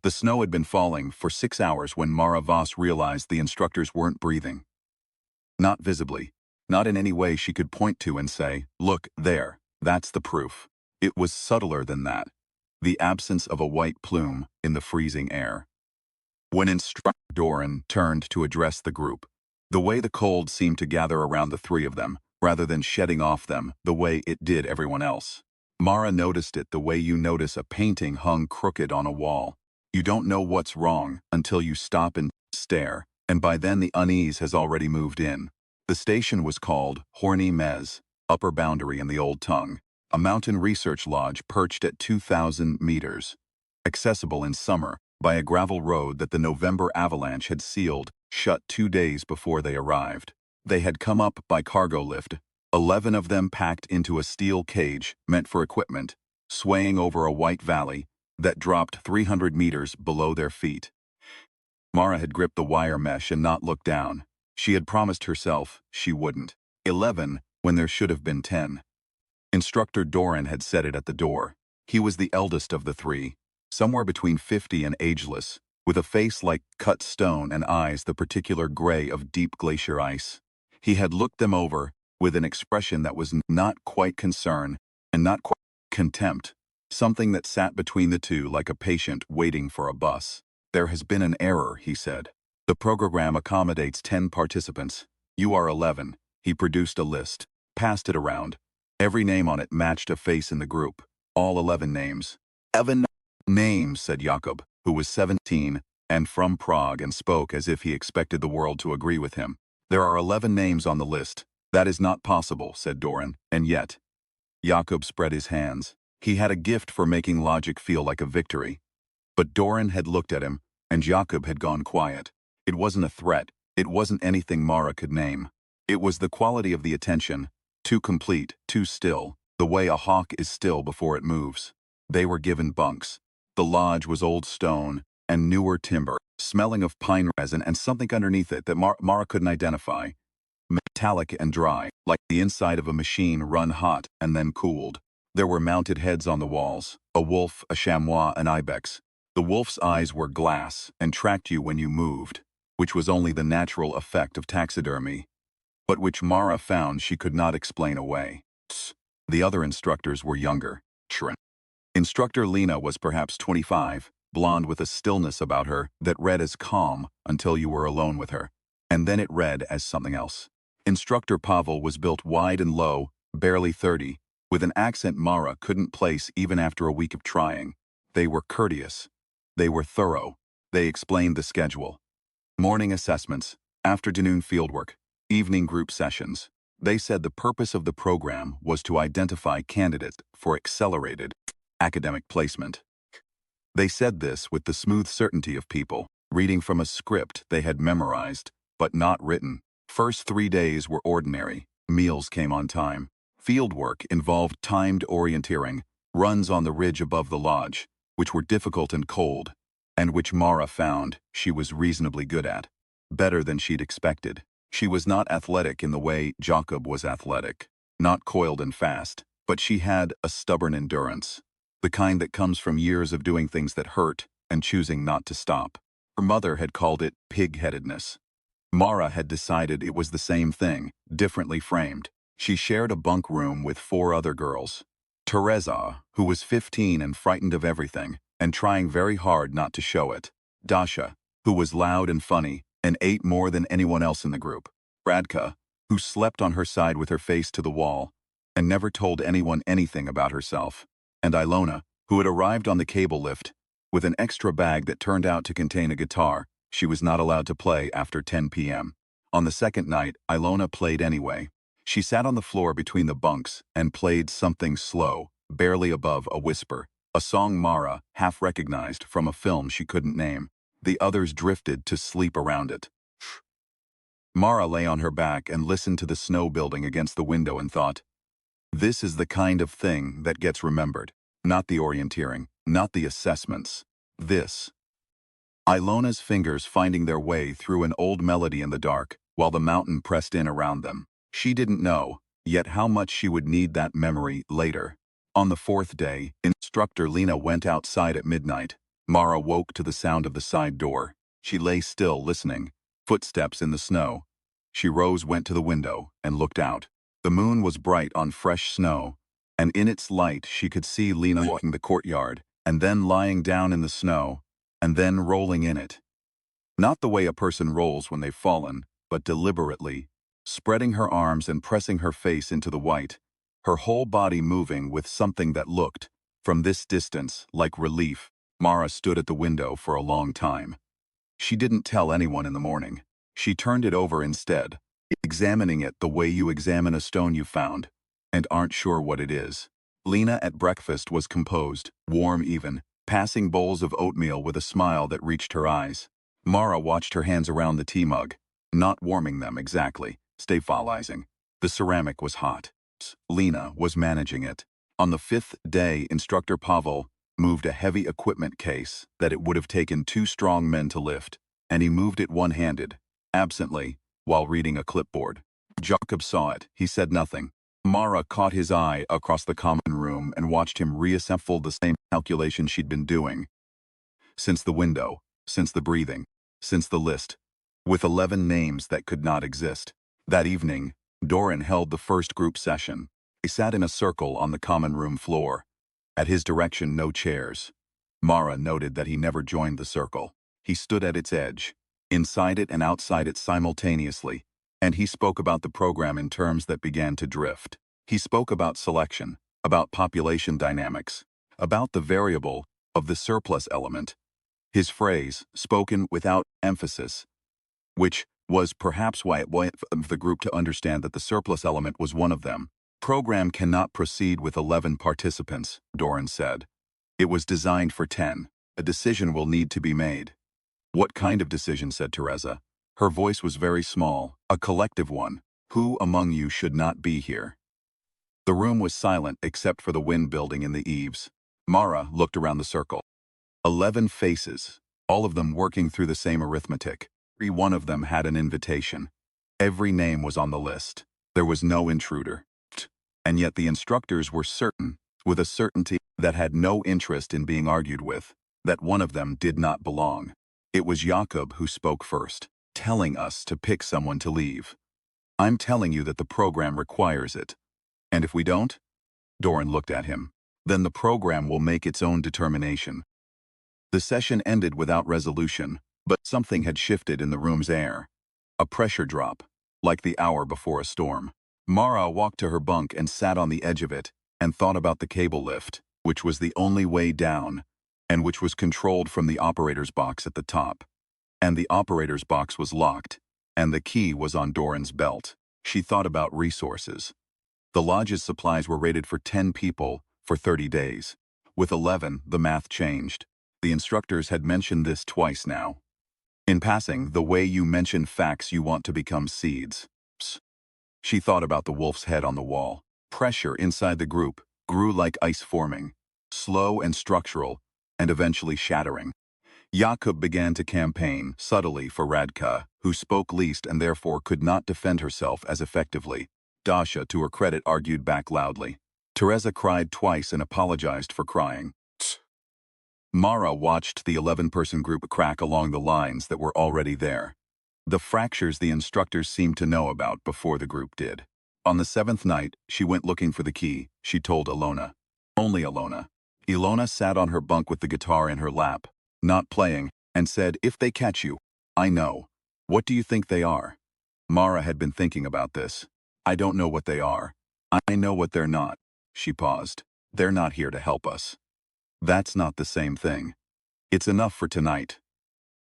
The snow had been falling for 6 hours when Mara Voss realized the instructors weren't breathing. Not visibly. Not in any way she could point to and say, "Look, there, that's the proof." It was subtler than that. The absence of a white plume in the freezing air. When Instructor Doran turned to address the group, the way the cold seemed to gather around the three of them, rather than shedding off them the way it did everyone else. Mara noticed it the way you notice a painting hung crooked on a wall. You don't know what's wrong until you stop and stare, and by then the unease has already moved in. The station was called Horny Mez, upper boundary in the old tongue, a mountain research lodge perched at 2,000 meters, accessible in summer by a gravel road that the November avalanche had sealed shut 2 days before they arrived. They had come up by cargo lift, 11 of them packed into a steel cage meant for equipment, swaying over a white valley that dropped 300 meters below their feet. Mara had gripped the wire mesh and not looked down. She had promised herself she wouldn't. 11 when there should have been 10. Instructor Doran had said it at the door. He was the eldest of the three, somewhere between 50 and ageless, with a face like cut stone and eyes the particular gray of deep glacier ice. He had looked them over with an expression that was not quite concern and not quite contempt, something that sat between the two like a patient waiting for a bus. "There has been an error," he said. "The program accommodates 10 participants. You are 11. He produced a list, passed it around. Every name on it matched a face in the group. All 11 names. "Evan names," said Jakob, who was 17 and from Prague and spoke as if he expected the world to agree with him. "There are 11 names on the list. That is not possible," said Doran, "and yet." Jakob spread his hands. He had a gift for making logic feel like a victory. But Doran had looked at him, and Jakob had gone quiet. It wasn't a threat. It wasn't anything Mara could name. It was the quality of the attention, too complete, too still, the way a hawk is still before it moves. They were given bunks. The lodge was old stone and newer timber, smelling of pine resin and something underneath it that Mara couldn't identify. Metallic and dry, like the inside of a machine run hot and then cooled. There were mounted heads on the walls, a wolf, a chamois, an ibex. The wolf's eyes were glass and tracked you when you moved, which was only the natural effect of taxidermy, but which Mara found she could not explain away. The other instructors were younger. Instructor Lena was perhaps 25, blonde with a stillness about her that read as calm until you were alone with her, and then it read as something else. Instructor Pavel was built wide and low, barely 30, with an accent Mara couldn't place even after a week of trying. They were courteous. They were thorough. They explained the schedule. Morning assessments, afternoon fieldwork, evening group sessions. They said the purpose of the program was to identify candidates for accelerated academic placement. They said this with the smooth certainty of people reading from a script they had memorized, but not written. First 3 days were ordinary. Meals came on time. Fieldwork involved timed orienteering, runs on the ridge above the lodge, which were difficult and cold, and which Mara found she was reasonably good at. Better than she'd expected. She was not athletic in the way Jakob was athletic, not coiled and fast, but she had a stubborn endurance, the kind that comes from years of doing things that hurt and choosing not to stop. Her mother had called it pig-headedness. Mara had decided it was the same thing, differently framed. She shared a bunk room with 4 other girls. Teresa, who was 15 and frightened of everything, and trying very hard not to show it. Dasha, who was loud and funny, and ate more than anyone else in the group. Radka, who slept on her side with her face to the wall, and never told anyone anything about herself. And Ilona, who had arrived on the cable lift, with an extra bag that turned out to contain a guitar she was not allowed to play after 10 p.m. On the second night, Ilona played anyway. She sat on the floor between the bunks and played something slow, barely above a whisper, a song Mara half recognized from a film she couldn't name. The others drifted to sleep around it. Mara lay on her back and listened to the snow building against the window and thought, this is the kind of thing that gets remembered, not the orienteering, not the assessments. This. Ilona's fingers finding their way through an old melody in the dark, while the mountain pressed in around them. She didn't know, yet how much she would need that memory later. On the 4th day, Instructor Lena went outside at midnight, Mara woke to the sound of the side door. She lay still, listening. Footsteps in the snow. She rose, went to the window, and looked out. The moon was bright on fresh snow, and in its light she could see Lena walking the courtyard, and then lying down in the snow, and then rolling in it. Not the way a person rolls when they've fallen, but deliberately, spreading her arms and pressing her face into the white, her whole body moving with something that looked, from this distance, like relief. Mara stood at the window for a long time. She didn't tell anyone in the morning. She turned it over instead, examining it the way you examine a stone you found, and aren't sure what it is. Lena at breakfast was composed, warm even, passing bowls of oatmeal with a smile that reached her eyes. Mara watched her hands around the tea mug, not warming them exactly, stabilizing. The ceramic was hot. Lena was managing it. On the fifth day, Instructor Pavel moved a heavy equipment case that it would have taken 2 strong men to lift, and he moved it one-handed, absently, while reading a clipboard. Jakob saw it. He said nothing. Mara caught his eye across the common room and watched him reassemble the same calculation she'd been doing. Since the window, since the breathing, since the list, with 11 names that could not exist. That evening, Doran held the first group session. They sat in a circle on the common room floor. At his direction, no chairs. Mara noted that he never joined the circle. He stood at its edge, inside it and outside it simultaneously, and he spoke about the program in terms that began to drift. He spoke about selection, about population dynamics, about the variable of the surplus element. His phrase, spoken without emphasis, which was perhaps why it wanted the group to understand that the surplus element was one of them. Program cannot proceed with 11 participants, Doran said. It was designed for 10. A decision will need to be made. What kind of decision, said Teresa. Her voice was very small, a collective one. Who among you should not be here? The room was silent except for the wind building in the eaves. Mara looked around the circle. 11 faces, all of them working through the same arithmetic. Every one of them had an invitation. Every name was on the list. There was no intruder. And yet the instructors were certain, with a certainty that had no interest in being argued with, that one of them did not belong. It was Jakob who spoke first, telling us to pick someone to leave. I'm telling you that the program requires it. And if we don't? Doran looked at him. Then the program will make its own determination. The session ended without resolution, but something had shifted in the room's air. A pressure drop, like the hour before a storm. Mara walked to her bunk and sat on the edge of it, and thought about the cable lift, which was the only way down, and which was controlled from the operator's box at the top. And the operator's box was locked, and the key was on Doran's belt. She thought about resources. The lodge's supplies were rated for 10 people for 30 days. With 11, the math changed. The instructors had mentioned this twice now. In passing, the way you mention facts you want to become seeds. She thought about the wolf's head on the wall. Pressure inside the group grew like ice forming, slow and structural, and eventually shattering. Jakob began to campaign, subtly, for Radka, who spoke least and therefore could not defend herself as effectively. Dasha, to her credit, argued back loudly. Teresa cried twice and apologized for crying. Mara watched the 11-person group crack along the lines that were already there. The fractures the instructors seemed to know about before the group did. On the 7th night, she went looking for the key, she told Ilona. Only Ilona. Ilona sat on her bunk with the guitar in her lap, not playing, and said, "If they catch you, I know. What do you think they are?" Mara had been thinking about this. "I don't know what they are. I know what they're not." She paused. "They're not here to help us." "That's not the same thing. It's enough for tonight."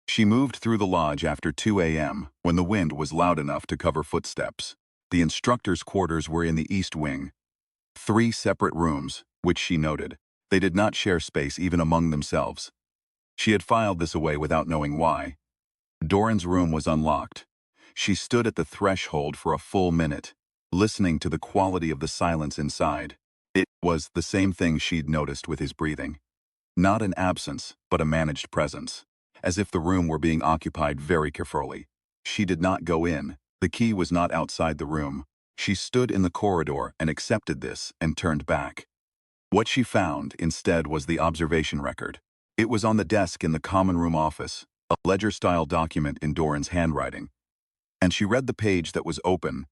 She moved through the lodge after 2 a.m. when the wind was loud enough to cover footsteps. The instructors' quarters were in the east wing. 3 separate rooms, which she noted. They did not share space even among themselves. She had filed this away without knowing why. Doran's room was unlocked. She stood at the threshold for a full minute, listening to the quality of the silence inside. It was the same thing she'd noticed with his breathing. Not an absence, but a managed presence. As if the room were being occupied very carefully. She did not go in. The key was not outside the room. She stood in the corridor and accepted this and turned back. What she found, instead, was the observation record. It was on the desk in the common room office, a ledger-style document in Doran's handwriting. And she read the page that was open,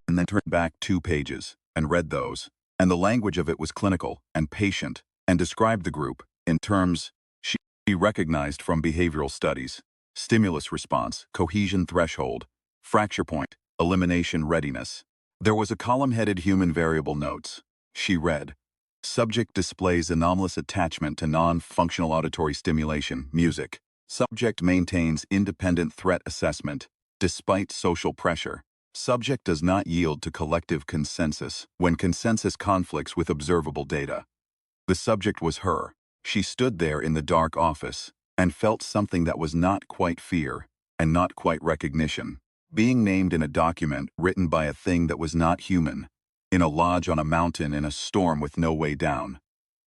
and then turned back 2 pages, and read those. And the language of it was clinical and patient, and described the group in terms she recognized from behavioral studies: stimulus response, cohesion threshold, fracture point, elimination readiness. There was a column headed Human Variable Notes. She read, subject displays anomalous attachment to non-functional auditory stimulation, music. Subject maintains independent threat assessment, despite social pressure. Subject does not yield to collective consensus when consensus conflicts with observable data. The subject was her. She stood there in the dark office and felt something that was not quite fear and not quite recognition. Being named in a document written by a thing that was not human, in a lodge on a mountain in a storm with no way down.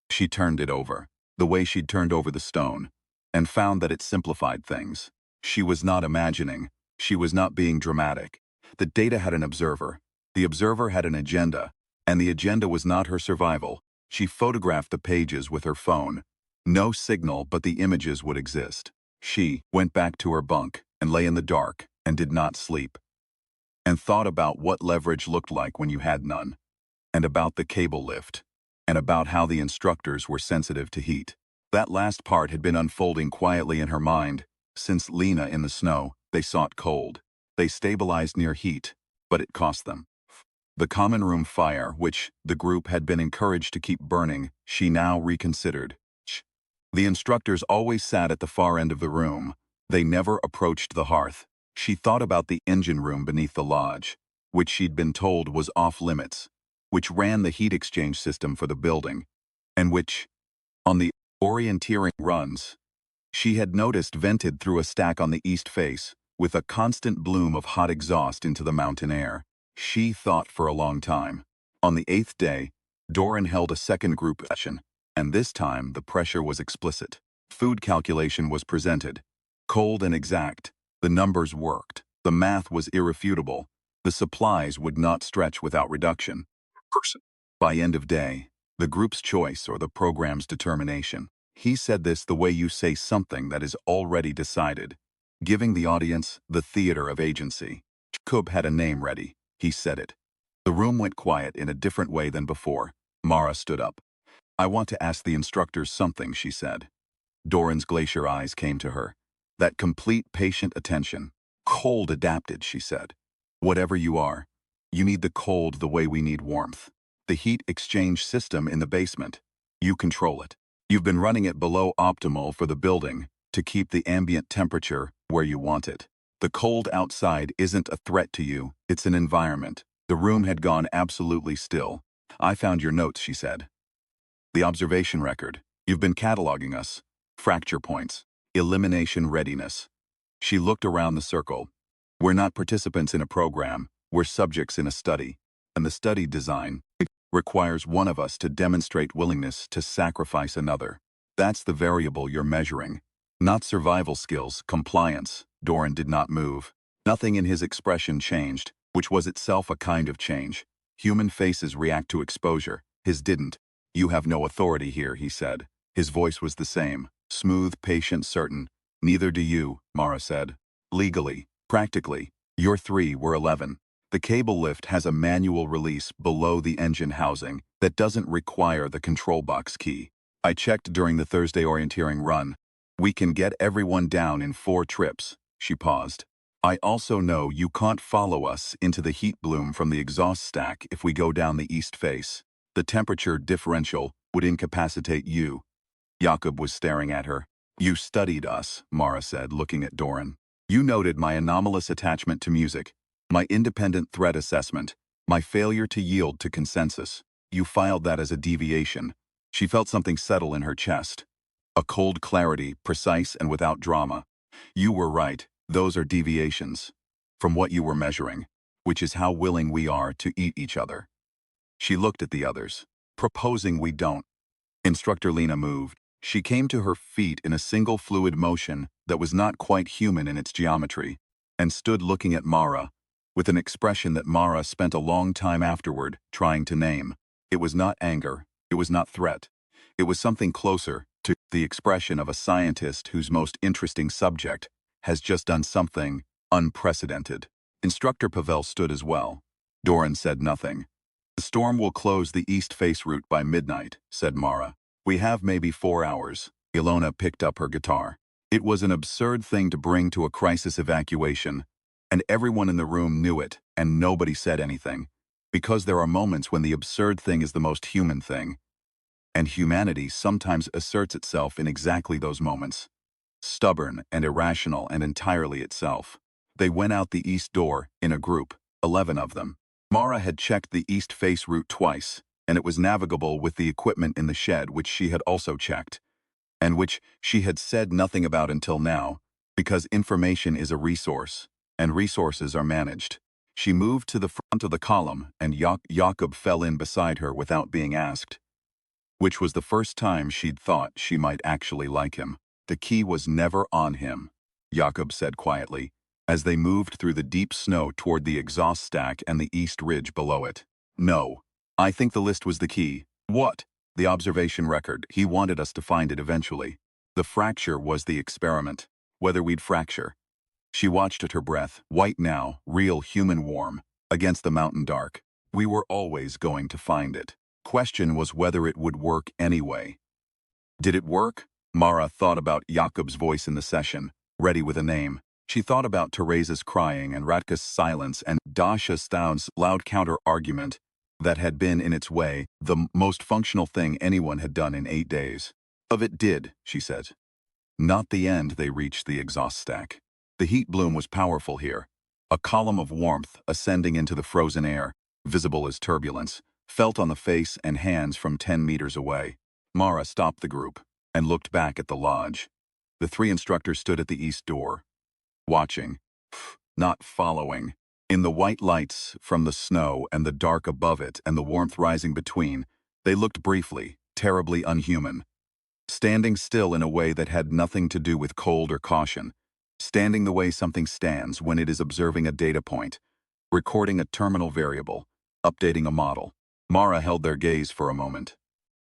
She turned it over, the way she'd turned over the stone, and found that it simplified things. She was not imagining. She was not being dramatic. The data had an observer. The observer had an agenda, and the agenda was not her survival. She photographed the pages with her phone. No signal, but the images would exist. She went back to her bunk and lay in the dark and did not sleep, and thought about what leverage looked like when you had none, and about the cable lift, and about how the instructors were sensitive to heat. That last part had been unfolding quietly in her mind. Since Lena in the snow, they sought cold. They stabilized near heat, but it cost them. The common room fire, which the group had been encouraged to keep burning, she now reconsidered. The instructors always sat at the far end of the room. They never approached the hearth. She thought about the engine room beneath the lodge, which she'd been told was off-limits, which ran the heat exchange system for the building, and which, on the orienteering runs, she had noticed vented through a stack on the east face, with a constant bloom of hot exhaust into the mountain air. She thought for a long time. On the 8th day, Doran held a second group session, and this time the pressure was explicit. Food calculation was presented. Cold and exact. The numbers worked. The math was irrefutable. The supplies would not stretch without reduction. By end of day, the group's choice or the program's determination. He said this the way you say something that is already decided, giving the audience the theater of agency. Jacob had a name ready. He said it. The room went quiet in a different way than before. Mara stood up. I want to ask the instructors something, she said. Doran's glacier eyes came to her. That complete patient attention. Cold adapted, she said. Whatever you are, you need the cold the way we need warmth. The heat exchange system in the basement. You control it. You've been running it below optimal for the building to keep the ambient temperature where you want it. The cold outside isn't a threat to you, it's an environment. The room had gone absolutely still. I found your notes, she said. The observation record. You've been cataloging us. Fracture points. Elimination readiness. She looked around the circle. We're not participants in a program, we're subjects in a study. And the study design requires one of us to demonstrate willingness to sacrifice another. That's the variable you're measuring. Not survival skills, compliance. Doran did not move. Nothing in his expression changed, which was itself a kind of change. Human faces react to exposure. His didn't. You have no authority here, he said. His voice was the same. Smooth, patient, certain. Neither do you, Mara said. Legally, practically, your 3 were 11. The cable lift has a manual release below the engine housing that doesn't require the control box key. I checked during the Thursday orienteering run. We can get everyone down in 4 trips. She paused. I also know you can't follow us into the heat bloom from the exhaust stack if we go down the east face. The temperature differential would incapacitate you. Jakob was staring at her. You studied us, Mara said, looking at Doran. You noted my anomalous attachment to music, my independent threat assessment, my failure to yield to consensus. You filed that as a deviation. She felt something settle in her chest. A cold clarity, precise and without drama. You were right, those are deviations from what you were measuring, which is how willing we are to eat each other. She looked at the others, proposing we don't. Instructor Lena moved. She came to her feet in a single fluid motion that was not quite human in its geometry, and stood looking at Mara, with an expression that Mara spent a long time afterward trying to name. It was not anger, it was not threat. It was something closer, to the expression of a scientist whose most interesting subject has just done something unprecedented. Instructor Pavel stood as well. Doran said nothing. The storm will close the east face route by midnight, said Mara. We have maybe 4 hours. Ilona picked up her guitar. It was an absurd thing to bring to a crisis evacuation, and everyone in the room knew it, and nobody said anything. Because there are moments when the absurd thing is the most human thing. And humanity sometimes asserts itself in exactly those moments. Stubborn and irrational and entirely itself. They went out the east door, in a group, 11 of them. Mara had checked the east face route twice, and it was navigable with the equipment in the shed which she had also checked, and which she had said nothing about until now, because information is a resource, and resources are managed. She moved to the front of the column, and Jakob fell in beside her without being asked, which was the first time she'd thought she might actually like him. The key was never on him, Jakob said quietly, as they moved through the deep snow toward the exhaust stack and the east ridge below it. No. I think the list was the key. What? The observation record. He wanted us to find it eventually. The fracture was the experiment. Whether we'd fracture. She watched at her breath, white now, real human warm, against the mountain dark. We were always going to find it. Question was whether it would work anyway. Did it work? Mara thought about Jakob's voice in the session, ready with a name. She thought about Teresa's crying and Ratka's silence and Dasha Staud's loud counter-argument that had been, in its way, the most functional thing anyone had done in 8 days. Of it did, she said. Not the end. They reached the exhaust stack. The heat bloom was powerful here. A column of warmth ascending into the frozen air, visible as turbulence, felt on the face and hands from 10 meters away. Mara stopped the group and looked back at the lodge. The 3 instructors stood at the east door, watching, not following. In the white lights from the snow and the dark above it and the warmth rising between, they looked briefly, terribly unhuman. Standing still in a way that had nothing to do with cold or caution. Standing the way something stands when it is observing a data point, recording a terminal variable, updating a model. Mara held their gaze for a moment.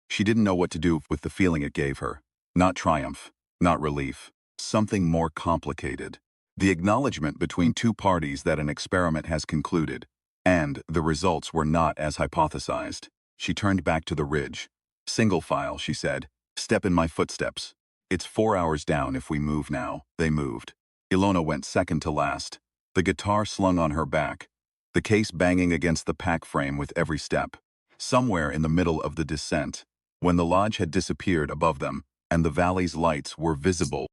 She didn't know what to do with the feeling it gave her. Not triumph, not relief. Something more complicated. The acknowledgement between 2 parties that an experiment has concluded, and the results were not as hypothesized. She turned back to the ridge. Single file, she said. Step in my footsteps. It's 4 hours down if we move now. They moved. Ilona went second to last. The guitar slung on her back, the case banging against the pack frame with every step. Somewhere in the middle of the descent, when the lodge had disappeared above them, and the valley's lights were visible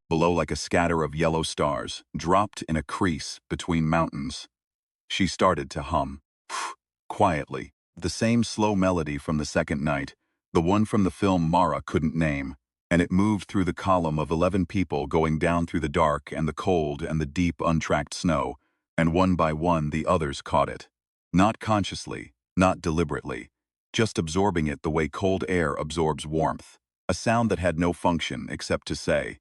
below like a scatter of yellow stars, dropped in a crease between mountains. She started to hum, quietly, the same slow melody from the second night, the one from the film Mara couldn't name, and it moved through the column of 11 people going down through the dark and the cold and the deep untracked snow, and one by one the others caught it. Not consciously, not deliberately, just absorbing it the way cold air absorbs warmth, a sound that had no function except to say,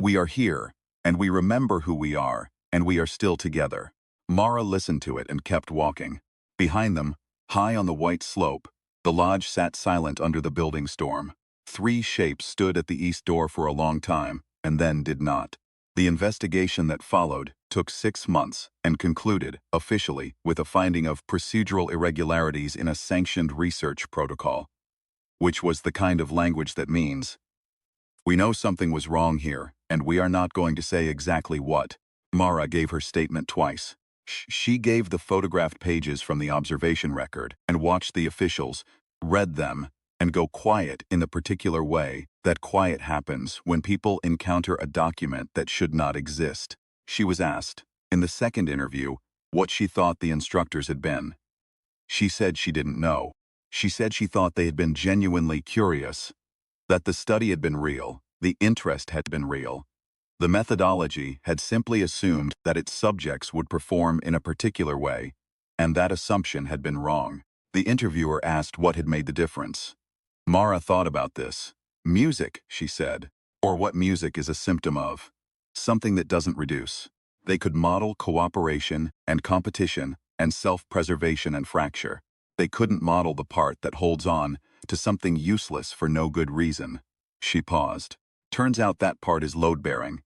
we are here, and we remember who we are, and we are still together. Mara listened to it and kept walking. Behind them, high on the white slope, the lodge sat silent under the building storm. 3 shapes stood at the east door for a long time, and then did not. The investigation that followed took 6 months and concluded, officially, with a finding of procedural irregularities in a sanctioned research protocol, which was the kind of language that means, we know something was wrong here, and we are not going to say exactly what. Mara gave her statement twice. She gave the photographed pages from the observation record and watched the officials, read them, and go quiet in the particular way that quiet happens when people encounter a document that should not exist. She was asked, in the second interview, what she thought the instructors had been. She said she didn't know. She said she thought they had been genuinely curious, that the study had been real, the interest had been real. The methodology had simply assumed that its subjects would perform in a particular way, and that assumption had been wrong. The interviewer asked what had made the difference. Mara thought about this. Music, she said, or what music is a symptom of. Something that doesn't reduce. They could model cooperation and competition and self-preservation and fracture. They couldn't model the part that holds on to something useless for no good reason. She paused. Turns out that part is load-bearing.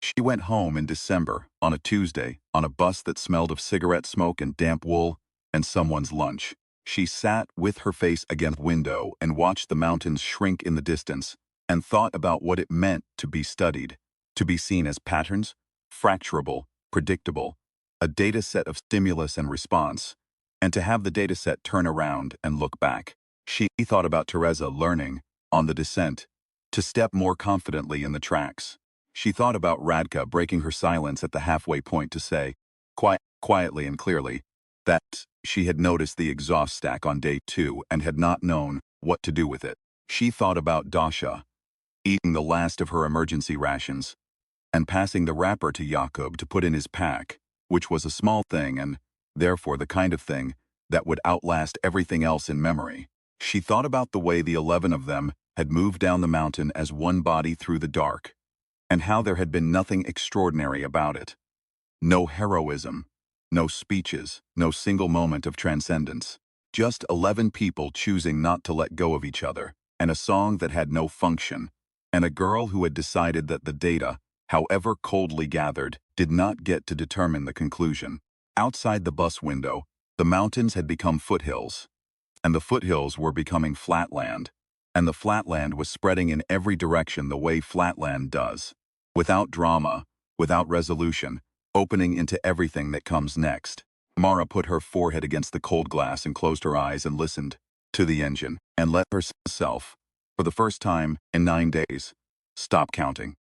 She went home in December, on a Tuesday, on a bus that smelled of cigarette smoke and damp wool, and someone's lunch. She sat with her face against the window and watched the mountains shrink in the distance, and thought about what it meant to be studied, to be seen as patterns, fracturable, predictable, a data set of stimulus and response, and to have the data set turn around and look back. She thought about Teresa learning, on the descent, to step more confidently in the tracks. She thought about Radka breaking her silence at the halfway point to say, quietly and clearly, that she had noticed the exhaust stack on day 2 and had not known what to do with it. She thought about Dasha, eating the last of her emergency rations, and passing the wrapper to Jakob to put in his pack, which was a small thing and, therefore, the kind of thing that would outlast everything else in memory. She thought about the way the 11 of them had moved down the mountain as one body through the dark, and how there had been nothing extraordinary about it. No heroism, no speeches, no single moment of transcendence. Just 11 people choosing not to let go of each other, and a song that had no function, and a girl who had decided that the data, however coldly gathered, did not get to determine the conclusion. Outside the bus window, the mountains had become foothills, and the foothills were becoming flatland, and the flatland was spreading in every direction the way flatland does, without drama, without resolution, opening into everything that comes next. Mara put her forehead against the cold glass and closed her eyes and listened to the engine, and let herself, for the first time in 9 days, stop counting.